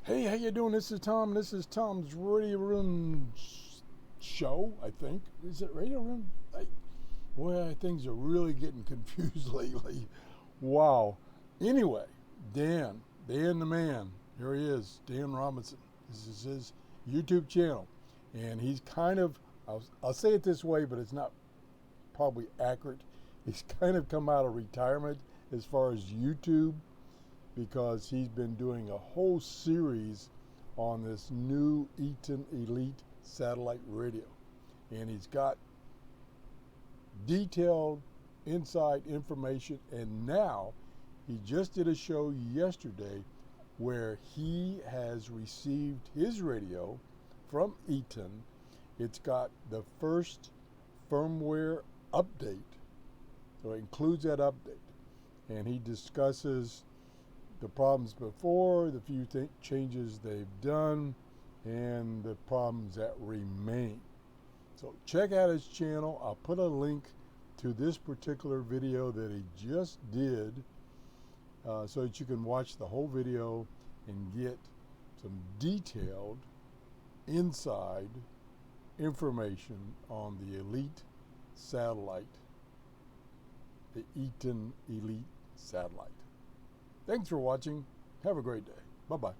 Hey, how you doing? This is Tom. This is Tom's Radio Room show, I think. Is it Radio Room? Boy, things are really getting confused lately. Wow. Anyway, Dan the man. Here he is, Dan Robinson. This is his YouTube channel. And he's kind of, I'll say it this way, but it's not probably accurate. He's kind of come out of retirement as far as YouTube, because he's been doing a whole series on this new Eton Elite satellite radio. And he's got detailed inside information, and now he just did a show yesterday where he has received his radio from Eton. It's got the first firmware update, so it includes that update, and he discusses the problems before, the few changes they've done, and the problems that remain. So check out his channel. I'll put a link to this particular video that he just did, so that you can watch the whole video and get some detailed inside information on the Elite satellite, the Eton Elite satellite. Thanks for watching. Have a great day. Bye-bye.